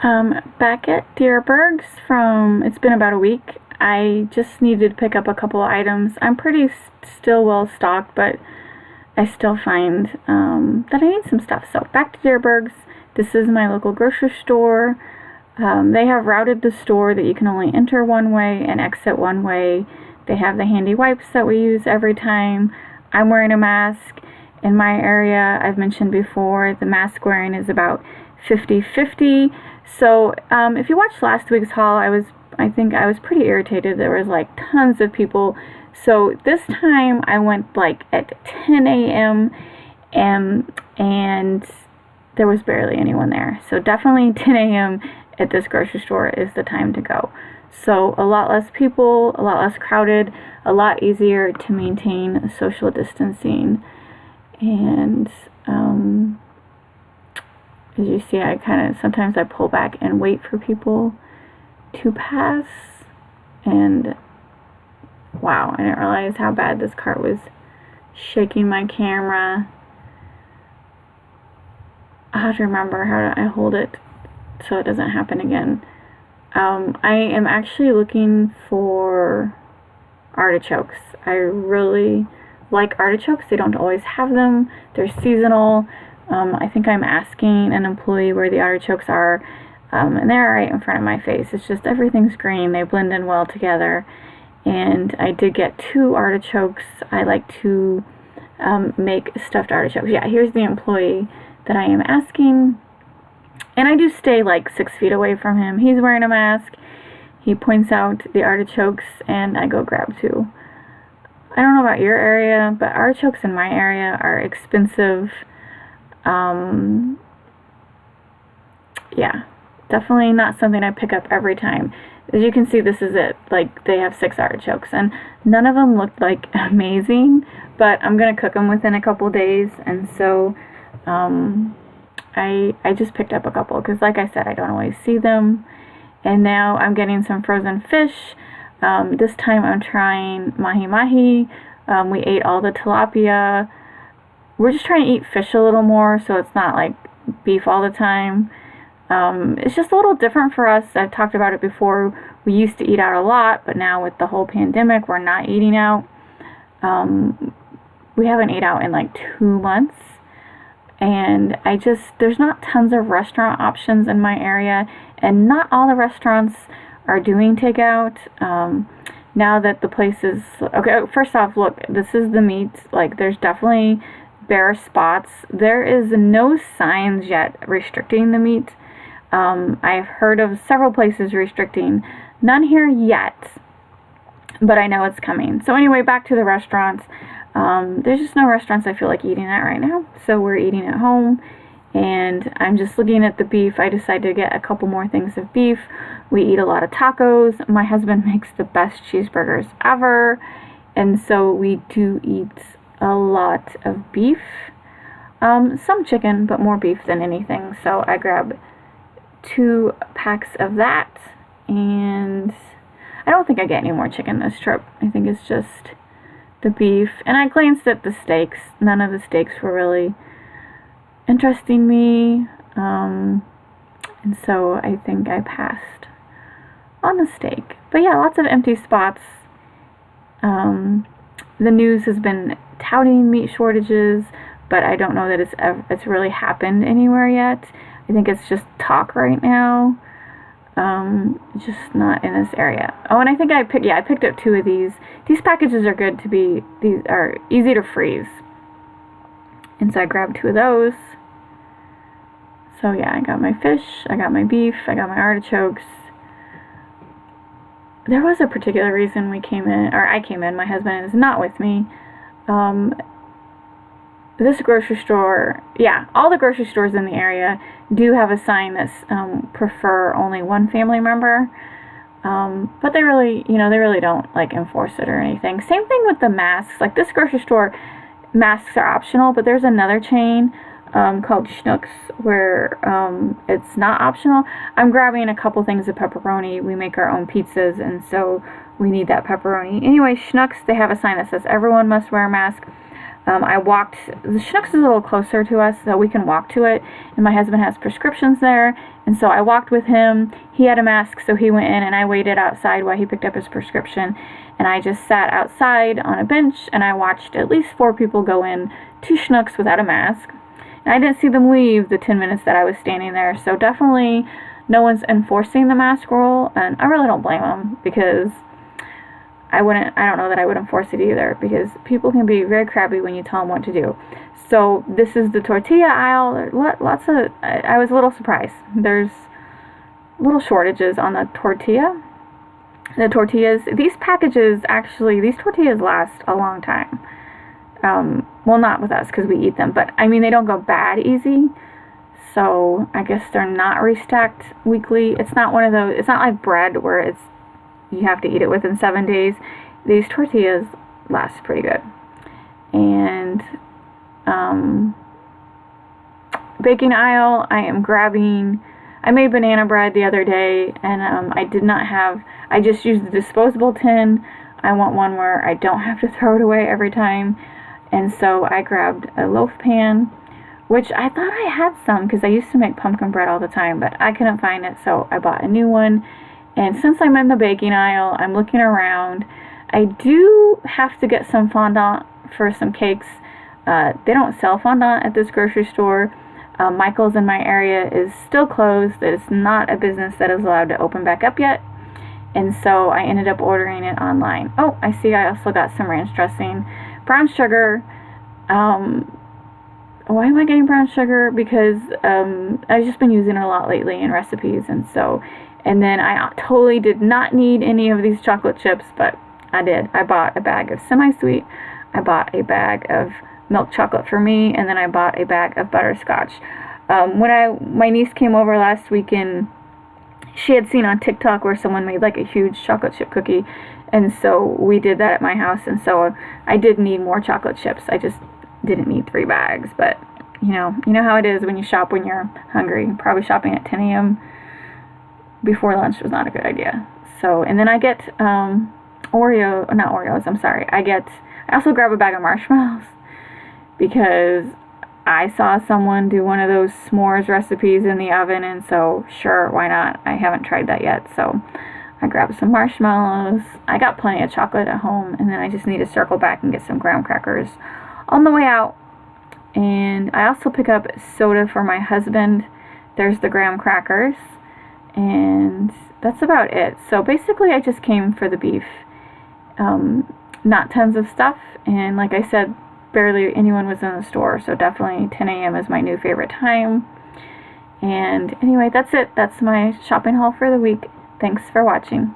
Back at Deerberg's it's been about a week. I just needed to pick up a couple of items. I'm pretty still well stocked, but I still find that I need some stuff. So back to Deerberg's. This is my local grocery store. They have routed the store that you can only enter one way and exit one way. They have the handy wipes that we use every time. I'm wearing a mask. In my area, I've mentioned before, the mask wearing is about 50-50. So if you watched last week's haul, I think I was pretty irritated. There was like tons of people. So this time I went like at 10 a.m. and there was barely anyone there. So definitely 10 a.m. at this grocery store is the time to go. So a lot less people, a lot less crowded, a lot easier to maintain social distancing. And as you see, sometimes I pull back and wait for people to pass. And wow, I didn't realize how bad this cart was shaking my camera. I have to remember how I hold it so it doesn't happen again. I am actually looking for artichokes. I really like artichokes. They don't always have them. They're seasonal. I think I'm asking an employee where the artichokes are, and they're right in front of my face. It's just everything's green. They blend in well together. And I did get 2 artichokes. I like to make stuffed artichokes. Yeah, here's the employee that I am asking. And I do stay like 6 feet away from him. He's wearing a mask. He points out the artichokes, and I go grab 2. I don't know about your area, but artichokes in my area are expensive. Yeah, definitely not something I pick up every time. As you can see, this is it. Like, they have 6 artichokes, and none of them looked like amazing, but I'm gonna cook them within a couple days, and so I just picked up a couple because, like I said, I don't always see them. And now I'm getting some frozen fish. This time I'm trying mahi-mahi. We ate all the tilapia. We're just trying to eat fish a little more, so it's not like beef all the time. It's just a little different for us. I've talked about it before. We used to eat out a lot, but now with the whole pandemic, we're not eating out. We haven't ate out in like 2 months. And there's not tons of restaurant options in my area, and not all the restaurants are doing takeout. Now that the place is, okay, first off, look, this is the meat. Like, there's definitely bare spots. There is no signs yet restricting the meat. I've heard of several places restricting, none here yet, but I know it's coming. So anyway, back to the restaurants. There's just no restaurants I feel like eating at right now, so we're eating at home, and I'm just looking at the beef. I decided to get a couple more things of beef. We eat a lot of tacos. My husband makes the best cheeseburgers ever, and so we do eat a lot of beef. Some chicken, but more beef than anything, so I grabbed 2 packs of that, and I don't think I get any more chicken this trip. I think it's just the beef. And I glanced at the steaks. None of the steaks were really interesting me, and so I think I passed on the steak. But yeah, lots of empty spots. The news has been touting meat shortages, but I don't know that it's really happened anywhere yet. I think it's just talk right now. Just not in this area. Oh, and I think I picked up 2 of these. These packages are good these are easy to freeze. And so I grabbed 2 of those. So yeah, I got my fish, I got my beef, I got my artichokes. There was a particular reason I came in, my husband is not with me. This grocery store, yeah, all the grocery stores in the area do have a sign that's prefer only one family member, but they really don't like enforce it or anything. Same thing with the masks. Like, this grocery store, masks are optional, but there's another chain called Schnucks where it's not optional. I'm grabbing a couple things of pepperoni. We make our own pizzas, and so we need that pepperoni. Anyway, Schnucks, they have a sign that says everyone must wear a mask. I walked, the Schnucks is a little closer to us, so we can walk to it, and my husband has prescriptions there, and so I walked with him. He had a mask, so he went in, and I waited outside while he picked up his prescription, and I just sat outside on a bench, and I watched at least 4 people go in to Schnucks without a mask. And I didn't see them leave the 10 minutes that I was standing there, so definitely no one's enforcing the mask rule, and I really don't blame them, because I don't know that I would enforce it either, because people can be very crabby when you tell them what to do. So this is the tortilla aisle. Lots of, I was a little surprised. There's little shortages on the tortilla. The tortillas, these tortillas last a long time. Well, not with us, because we eat them, but I mean, they don't go bad easy. So I guess they're not restacked weekly. It's not one of those, it's not like bread where you have to eat it within 7 days. These tortillas last pretty good. And baking aisle, I made banana bread the other day, and I just used the disposable tin. I want one where I don't have to throw it away every time. And so I grabbed a loaf pan, which I thought I had some because I used to make pumpkin bread all the time, but I couldn't find it, so I bought a new one. And since I'm in the baking aisle, I'm looking around. I do have to get some fondant for some cakes. They don't sell fondant at this grocery store. Michael's in my area is still closed. It's not a business that is allowed to open back up yet. And so I ended up ordering it online. Oh, I see I also got some ranch dressing. Brown sugar. Why am I getting brown sugar? Because I've just been using it a lot lately in recipes, and then I totally did not need any of these chocolate chips, but I did. I bought a bag of semi-sweet, I bought a bag of milk chocolate for me, and then I bought a bag of butterscotch. My niece came over last weekend, she had seen on TikTok where someone made like a huge chocolate chip cookie, and so we did that at my house, and so I did need more chocolate chips. I just didn't need 3 bags, but you know how it is when you shop when you're hungry. Probably shopping at 10 a.m. before lunch was not a good idea. So, and then I get not Oreos, I'm sorry. I also grab a bag of marshmallows because I saw someone do one of those s'mores recipes in the oven, and so sure, why not? I haven't tried that yet, so I grabbed some marshmallows. I got plenty of chocolate at home, and then I just need to circle back and get some graham crackers on the way out. And I also pick up soda for my husband. There's the graham crackers, and that's about it. So basically I just came for the beef. Not tons of stuff, and like I said, barely anyone was in the store, so definitely 10 a.m. is my new favorite time. And anyway, that's it. That's my shopping haul for the week. Thanks for watching.